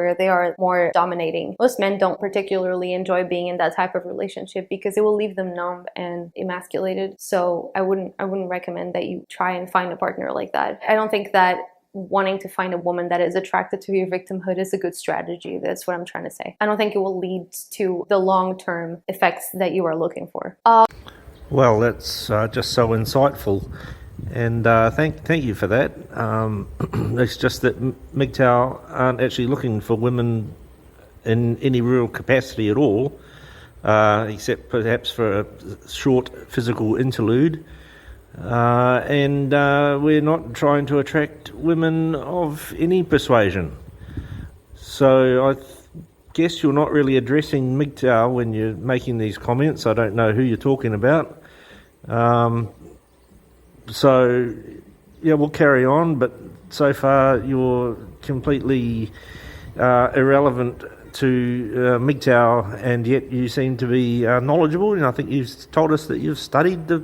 where they are more dominating. Most men don't particularly enjoy being in that type of relationship because it will leave them numb and emasculated. So I wouldn't recommend that you try and find a partner like that. I don't think that wanting to find a woman that is attracted to your victimhood is a good strategy. That's what I'm trying to say. I don't think it will lead to the long-term effects that you are looking for. Well, that's just so insightful, and thank you for that. It's just that MGTOW aren't actually looking for women in any real capacity at all, except perhaps for a short physical interlude. And we're not trying to attract women of any persuasion. So I guess you're not really addressing MGTOW when you're making these comments. I don't know who you're talking about. So yeah, we'll carry on, but so far you're completely irrelevant to MGTOW, and yet you seem to be knowledgeable, and I think you've told us that you've studied the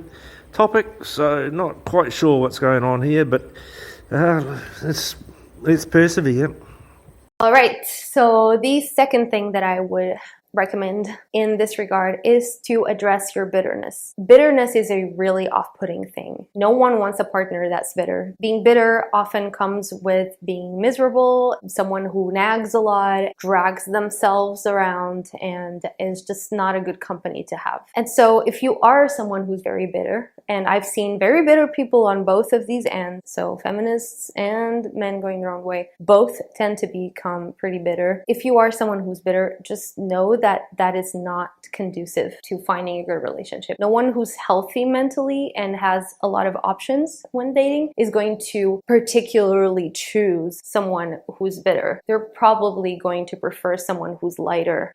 topic, so not quite sure what's going on here, but let's persevere. All right, so the second thing that I would recommend in this regard is to address your bitterness. Bitterness is a really off-putting thing. No one wants a partner that's bitter. Being bitter often comes with being miserable, someone who nags a lot, drags themselves around, and is just not a good company to have. And so if you are someone who's very bitter, and I've seen very bitter people on both of these ends, so feminists and men going the wrong way, both tend to become pretty bitter. If you are someone who's bitter, just know that that is not conducive to finding a good relationship. No one who's healthy mentally and has a lot of options when dating is going to particularly choose someone who's bitter. They're probably going to prefer someone who's lighter.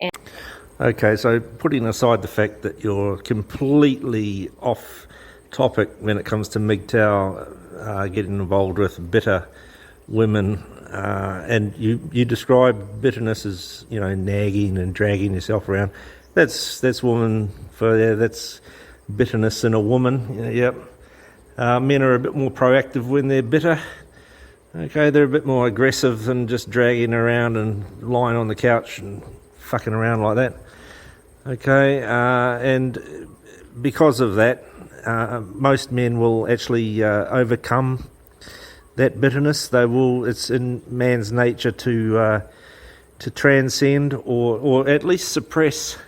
Okay, so putting aside the fact that you're completely off topic when it comes to MGTOW, getting involved with bitter women, and you describe bitterness as, you know, nagging and dragging yourself around. That's woman for there. That's bitterness in a woman. Yep. Men are a bit more proactive when they're bitter. Okay, they're a bit more aggressive than just dragging around and lying on the couch and fucking around like that. Okay, and because of that, most men will actually overcome that bitterness. They will. It's in man's nature to transcend or at least suppress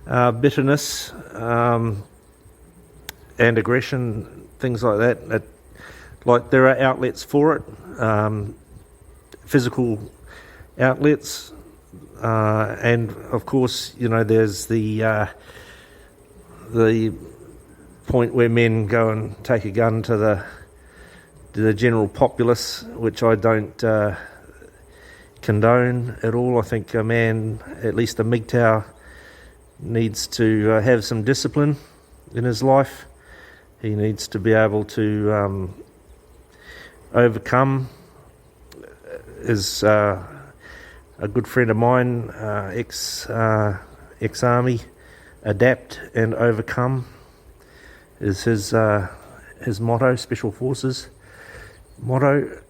bitterness and aggression, things like that. Like there are outlets for it, physical outlets, and of course, you know, there's the point where men go and take a gun to the general populace, which I don't condone at all. I think a man, at least a MGTOW, needs to have some discipline in his life. He needs to be able to overcome. Is a good friend of mine, ex-army, adapt and overcome is his motto, Special Forces motto.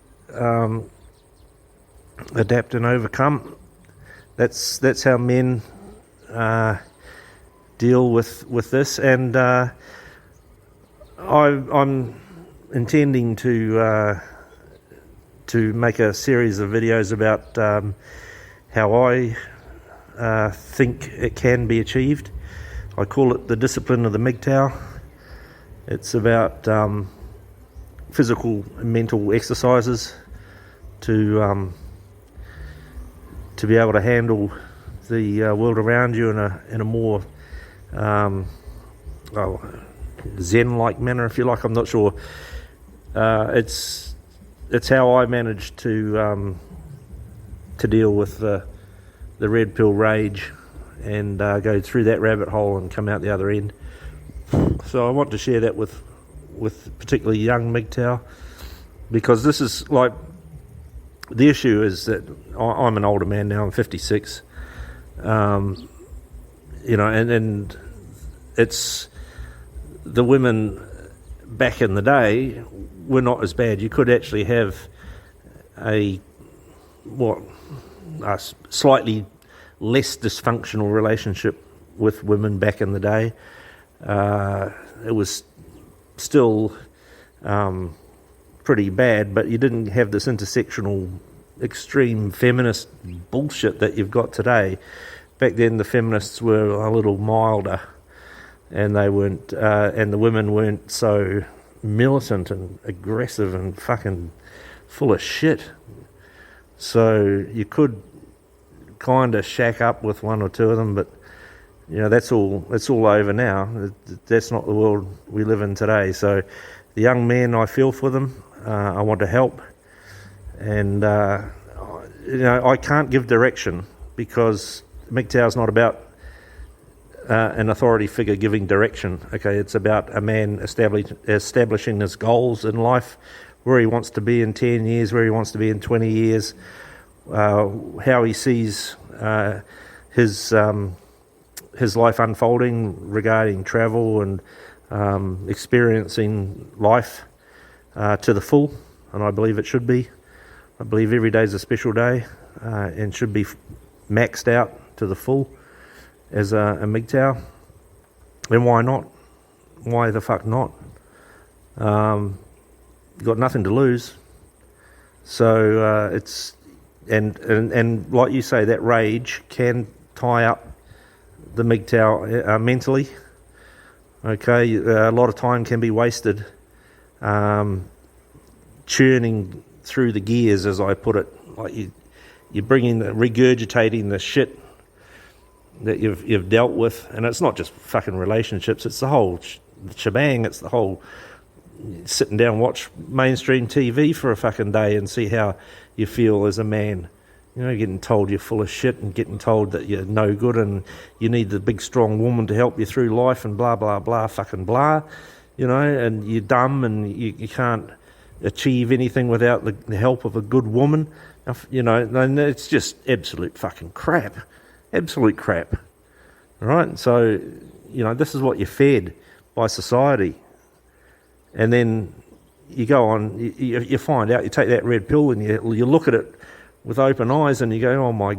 Adapt and overcome. That's how men deal with this, and I'm intending to make a series of videos about how I think it can be achieved. I call it the discipline of the MGTOW. It's about physical and mental exercises to be able to handle the world around you in a more Zen-like manner, if you like. I'm not sure. It's how I managed to deal with the red pill rage and go through that rabbit hole and come out the other end. So I want to share that with particularly young MGTOW, because this is like, the issue is that I'm an older man now. I'm 56. You know, and it's the women back in the day were not as bad. You could actually have a a slightly less dysfunctional relationship with women back in the day. It was still pretty bad, but you didn't have this intersectional extreme feminist bullshit that you've got today. Back then the feminists were a little milder, and they weren't and the women weren't so militant and aggressive and fucking full of shit. So you could kind of shack up with one or two of them, but that's all over now. That's not the world we live in today. So the young men, I feel for them. I want to help, and I can't give direction, because MGTOW is not about an authority figure giving direction. Okay, it's about a man establishing his goals in life, where he wants to be in 10 years, where he wants to be in 20 years, how he sees his life unfolding regarding travel and experiencing life to the full. And I believe it should be. I believe every day is a special day and should be maxed out to the full as a MGTOW. And why not? Why the fuck not? You've got nothing to lose. So it's and like you say, that rage can tie up the MGTOW mentally. Okay, a lot of time can be wasted churning through the gears, as I put it. Like you're regurgitating the shit that you've dealt with, and it's not just fucking relationships. It's the whole shebang. It's the whole sitting down, watch mainstream TV for a fucking day and see how you feel as a man. Getting told you're full of shit and getting told that you're no good and you need the big strong woman to help you through life and blah, blah, blah, fucking blah, and you're dumb and you can't achieve anything without the help of a good woman, and it's just absolute fucking crap. Absolute crap. All right? So, this is what you're fed by society. And then you go on, you find out, you take that red pill and you look at it with open eyes and you go, oh my,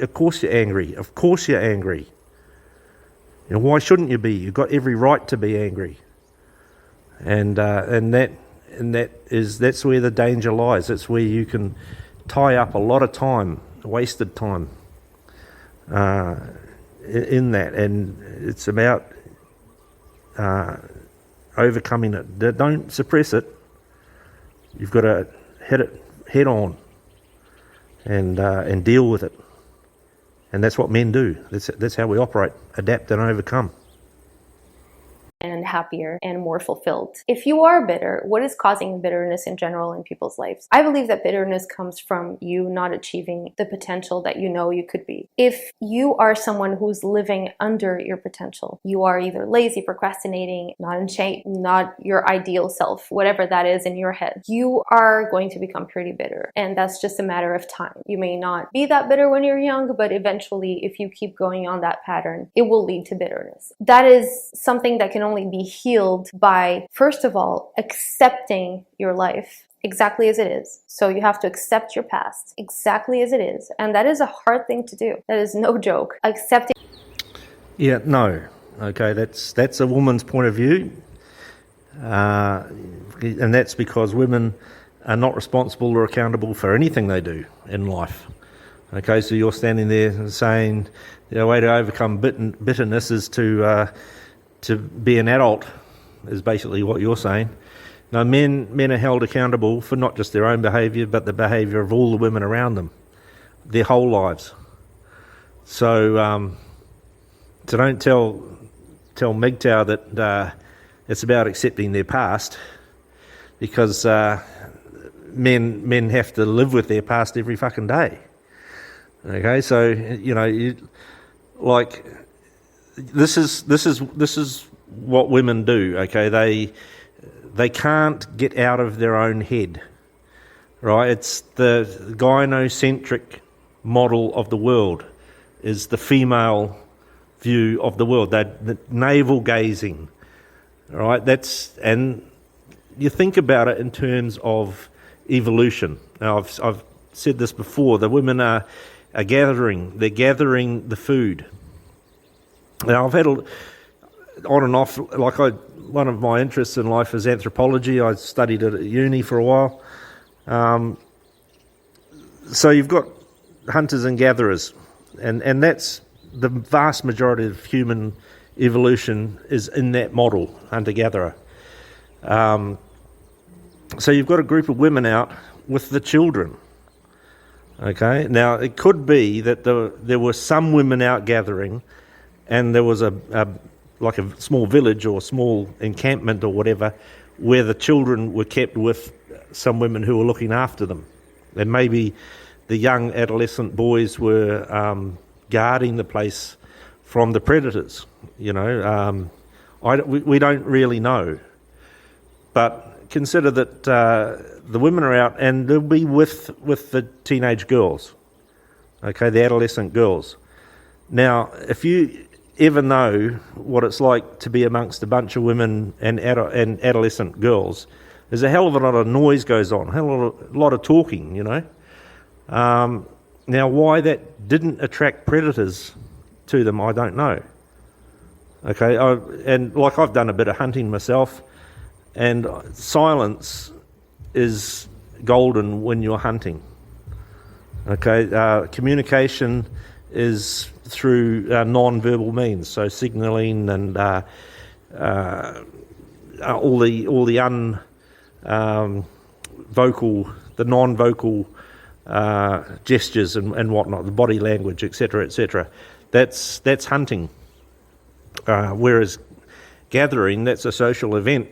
of course you're angry. Of course you're angry. Why shouldn't you be? You've got every right to be angry. That's where the danger lies. That's where you can tie up a lot of time, wasted time, in that. And it's about overcoming it. Don't suppress it. You've got to hit it head on and deal with it. And that's what men do. That's how we operate: adapt and overcome. And happier and more fulfilled. If you are bitter, what is causing bitterness in general in people's lives? I believe that bitterness comes from you not achieving the potential that you know you could be. If you are someone who's living under your potential, you are either lazy, procrastinating, not in shape, not your ideal self, whatever that is in your head, you are going to become pretty bitter. And that's just a matter of time. You may not be that bitter when you're young, but eventually, if you keep going on that pattern, it will lead to bitterness. That is something that can only be healed by, first of all, accepting your life exactly as it is. So you have to accept your past exactly as it is. And that is a hard thing to do. That is no joke. Accepting. Yeah, no. Okay, that's a woman's point of view. And that's because women are not responsible or accountable for anything they do in life. Okay, so you're standing there saying the way to overcome bitterness is to be an adult, is basically what you're saying. Now, men are held accountable for not just their own behaviour, but the behaviour of all the women around them, their whole lives. So don't tell MGTOW that it's about accepting their past, because men have to live with their past every fucking day. Okay, so This is what women do. Okay, they can't get out of their own head, right? It's the gynocentric model of the world, is the female view of the world. The navel gazing, right? And you think about it in terms of evolution. Now, I've said this before, the women are gathering. They're gathering the food. Now, I've had on and off, one of my interests in life is anthropology. I studied it at uni for a while. So you've got hunters and gatherers, and that's the vast majority of human evolution is in that model, hunter-gatherer. So you've got a group of women out with the children. Okay, now it could be that there were some women out gathering, and there was a small village or small encampment or whatever, where the children were kept with some women who were looking after them, and maybe the young adolescent boys were guarding the place from the predators. We don't really know, but consider that the women are out and they'll be with the teenage girls, okay, the adolescent girls. Now, if you ever know what it's like to be amongst a bunch of women and adolescent girls, there's a hell of a lot of noise goes on, a lot of talking, Now, why that didn't attract predators to them, I don't know. Okay, I've done a bit of hunting myself, and silence is golden when you're hunting. Okay, communication is through non-verbal means, so signalling and all the non-vocal gestures and whatnot, the body language, etc., etc. That's hunting. Whereas gathering, that's a social event.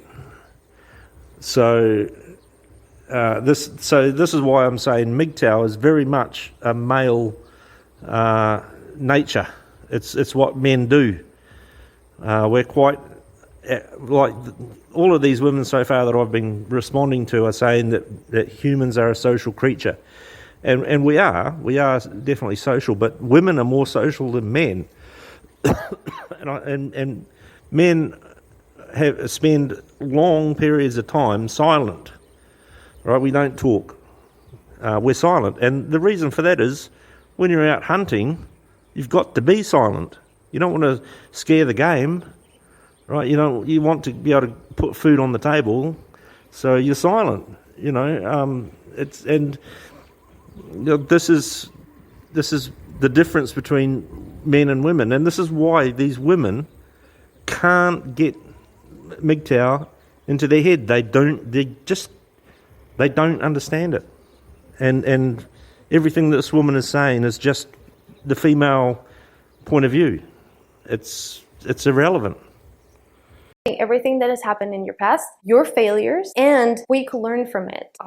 So this is why I'm saying MGTOW is very much a male nature. It's what men do. We're quite like all of these women so far that I've been responding to are saying that humans are a social creature, and we are definitely social, but women are more social than men, and men spend long periods of time silent. Right, we don't talk. We're silent, and the reason for that is when you're out hunting, you've got to be silent. You don't want to scare the game, right? You want to be able to put food on the table, so you're silent. This is the difference between men and women, and this is why these women can't get MGTOW into their head. They don't understand it, and everything that this woman is saying is just the female point of view. It's irrelevant. Everything that has happened in your past, your failures, and we could learn from it.